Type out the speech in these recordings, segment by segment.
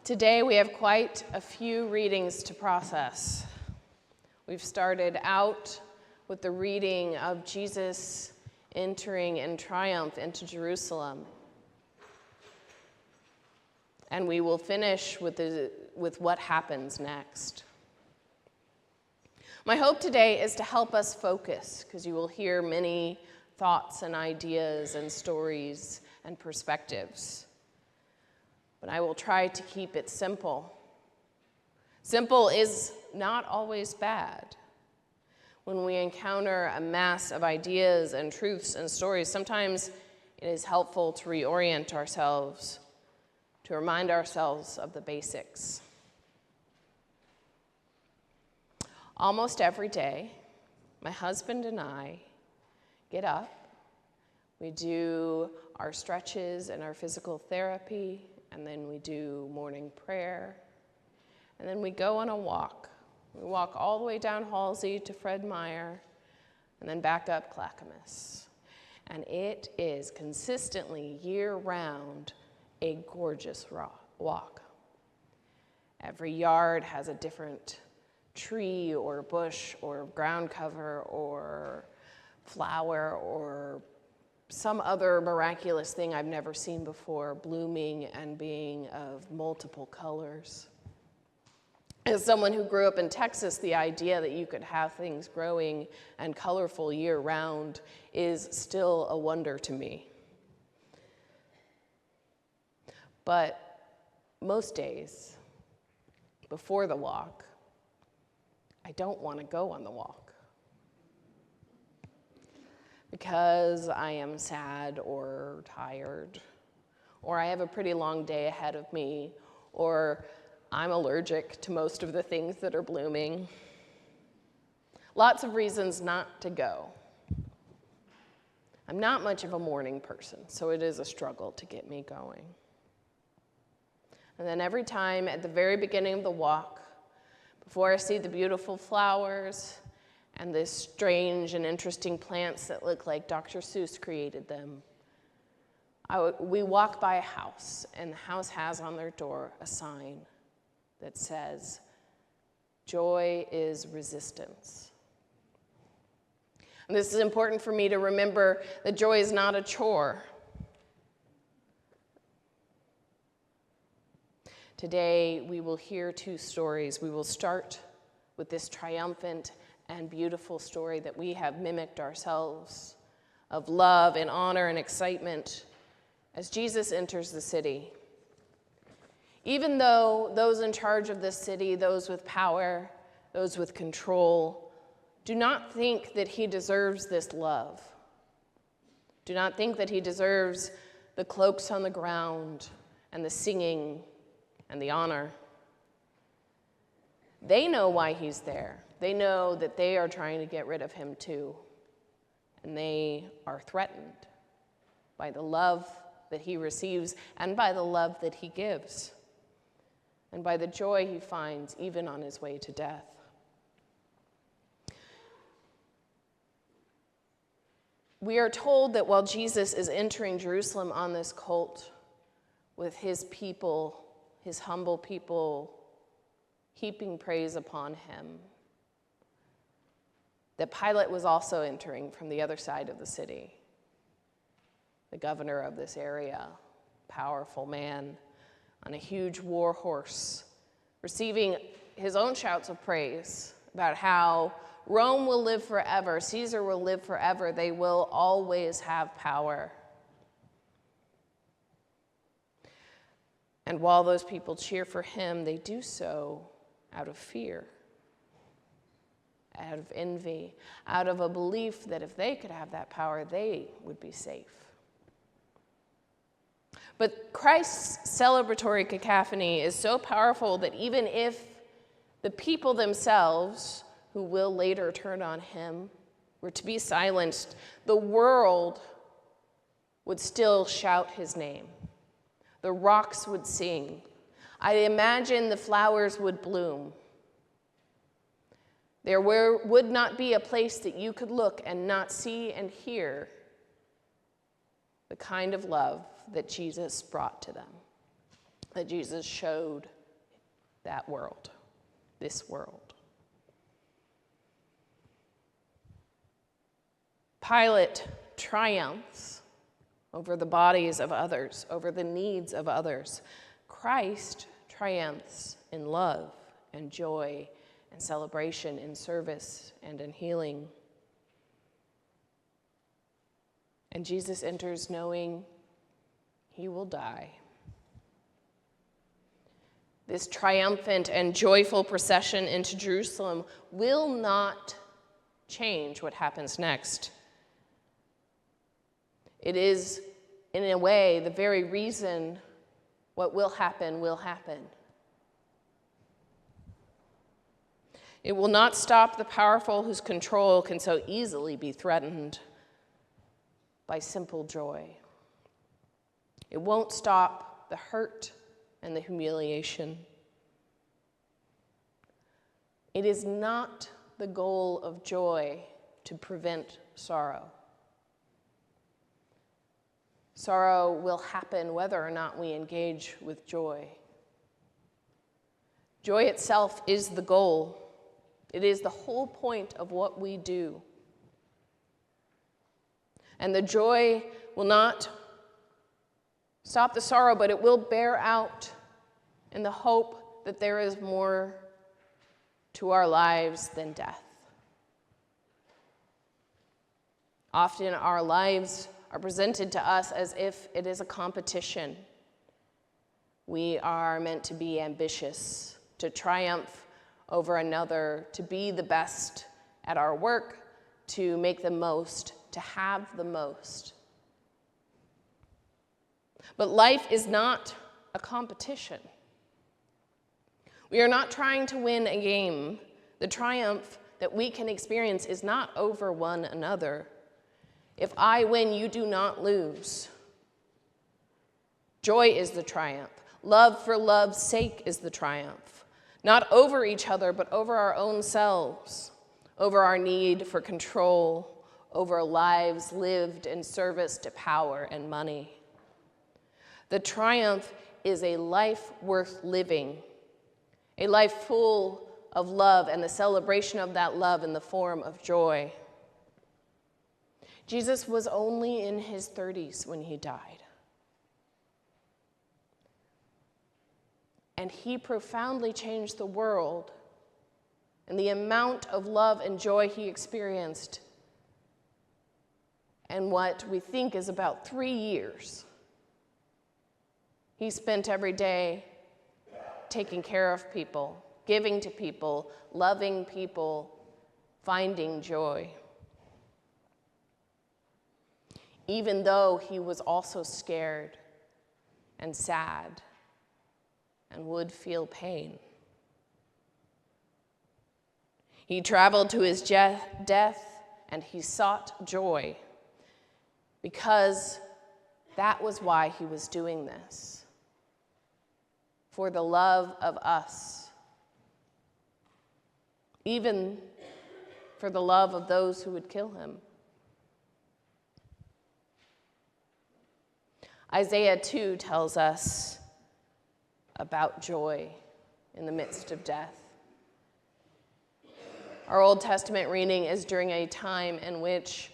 Today we have quite a few readings to process. We've started out with the reading of Jesus entering in triumph into Jerusalem. And we will finish with what happens next. My hope today is to help us focus, because you will hear many thoughts and ideas and stories and perspectives. But I will try to keep it simple. Simple is not always bad. When we encounter a mass of ideas and truths and stories, sometimes it is helpful to reorient ourselves, to remind ourselves of the basics. Almost every day, my husband and I get up, we do our stretches and our physical therapy, and then we do morning prayer, and then we go on a walk. We walk all the way down Halsey to Fred Meyer, and then back up Clackamas. And it is consistently, year-round, a gorgeous walk. Every yard has a different tree or bush or ground cover or flower or some other miraculous thing I've never seen before, blooming and being of multiple colors. As someone who grew up in Texas, the idea that you could have things growing and colorful year-round is still a wonder to me. But most days, before the walk, I don't want to go on the walk because I am sad or tired, or I have a pretty long day ahead of me, or I'm allergic to most of the things that are blooming. Lots of reasons not to go. I'm not much of a morning person, so it is a struggle to get me going. And then every time at the very beginning of the walk, before I see the beautiful flowers and the strange and interesting plants that look like Dr. Seuss created them, we walk by a house, and the house has on their door a sign that says, "Joy is resistance." And this is important for me to remember that joy is not a chore. Today, we will hear two stories. We will start with this triumphant and beautiful story that we have mimicked ourselves of love and honor and excitement as Jesus enters the city. Even though those in charge of this city, those with power, those with control, do not think that he deserves this love. Do not think that he deserves the cloaks on the ground and the singing and the honor. They know why he's there. They know that they are trying to get rid of him too. And they are threatened by the love that he receives and by the love that he gives and by the joy he finds even on his way to death. We are told that while Jesus is entering Jerusalem on this colt with his people, his humble people, heaping praise upon him, that Pilate was also entering from the other side of the city. The governor of this area, powerful man, on a huge war horse, receiving his own shouts of praise about how Rome will live forever, Caesar will live forever, they will always have power. And while those people cheer for him, they do so out of fear, out of envy, out of a belief that if they could have that power, they would be safe. But Christ's celebratory cacophony is so powerful that even if the people themselves, who will later turn on him, were to be silenced, the world would still shout his name. The rocks would sing. I imagine the flowers would bloom. There would not be a place that you could look and not see and hear the kind of love that Jesus brought to them, that Jesus showed that world, this world. Pilate triumphs over the bodies of others, over the needs of others. Christ triumphs in love and joy and celebration, in service and in healing. And Jesus enters knowing he will die. This triumphant and joyful procession into Jerusalem will not change what happens next. It is, in a way, the very reason what will happen will happen. It will not stop the powerful whose control can so easily be threatened by simple joy. It won't stop the hurt and the humiliation. It is not the goal of joy to prevent sorrow. Sorrow will happen whether or not we engage with joy. Joy itself is the goal. It is the whole point of what we do. And the joy will not stop the sorrow, but it will bear out in the hope that there is more to our lives than death. Often our lives are presented to us as if it is a competition. We are meant to be ambitious, to triumph over another, to be the best at our work, to make the most, to have the most. But life is not a competition. We are not trying to win a game. The triumph that we can experience is not over one another. If I win, you do not lose. Joy is the triumph. Love for love's sake is the triumph. Not over each other, but over our own selves, over our need for control, over lives lived in service to power and money. The triumph is a life worth living, a life full of love and the celebration of that love in the form of joy. Jesus was only in his 30s when he died. And he profoundly changed the world, and the amount of love and joy he experienced in what we think is about 3 years. He spent every day taking care of people, giving to people, loving people, finding joy. Even though he was also scared and sad and would feel pain. He traveled to his death and he sought joy because that was why he was doing this, for the love of us, even for the love of those who would kill him. Isaiah 2 tells us about joy in the midst of death. Our Old Testament reading is during a time in which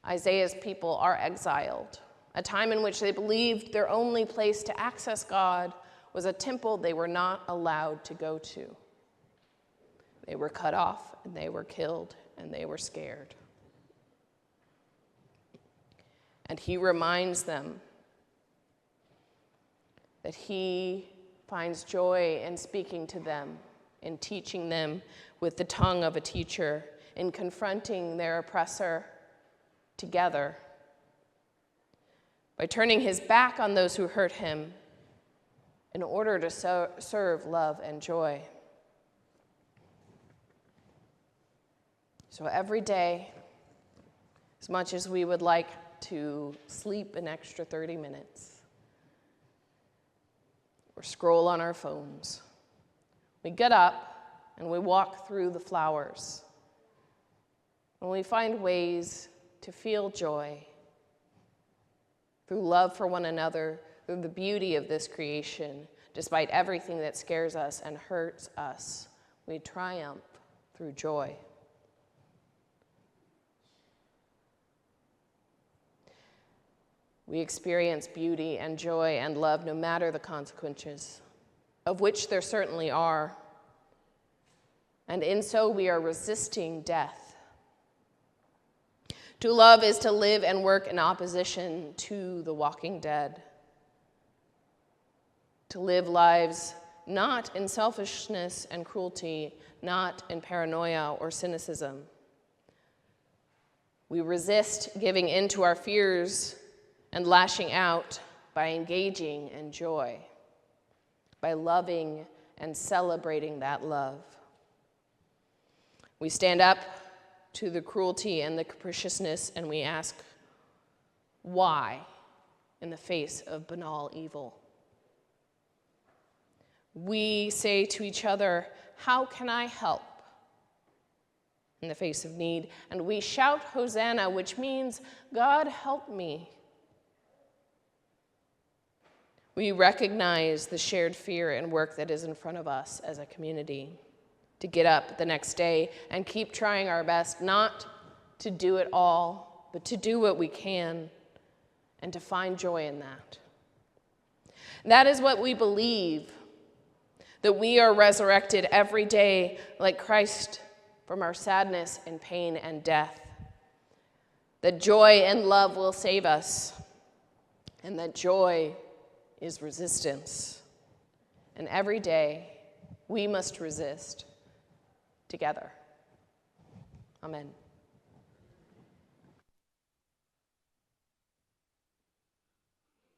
Isaiah's people are exiled, a time in which they believed their only place to access God was a temple they were not allowed to go to. They were cut off, and they were killed, and they were scared. And he reminds them that he finds joy in speaking to them, in teaching them with the tongue of a teacher, in confronting their oppressor together, by turning his back on those who hurt him in order to serve love and joy. So every day, as much as we would like to sleep an extra 30 minutes, or scroll on our phones, we get up and we walk through the flowers, and we find ways to feel joy through love for one another, through the beauty of this creation, Despite everything that scares us and hurts us, we triumph through joy. We experience beauty and joy and love no matter the consequences, of which there certainly are. And in so we are resisting death. To love is to live and work in opposition to the walking dead. To live lives not in selfishness and cruelty, not in paranoia or cynicism. We resist giving in to our fears and lashing out by engaging in joy, by loving and celebrating that love. We stand up to the cruelty and the capriciousness, and we ask, why in the face of banal evil? We say to each other, how can I help in the face of need? And we shout Hosanna, which means, God help me. We recognize the shared fear and work that is in front of us as a community, to get up the next day and keep trying our best, not to do it all, but to do what we can and to find joy in that. That is what we believe, that we are resurrected every day like Christ from our sadness and pain and death, that joy and love will save us, and that joy is resistance. And every day we must resist together. Amen.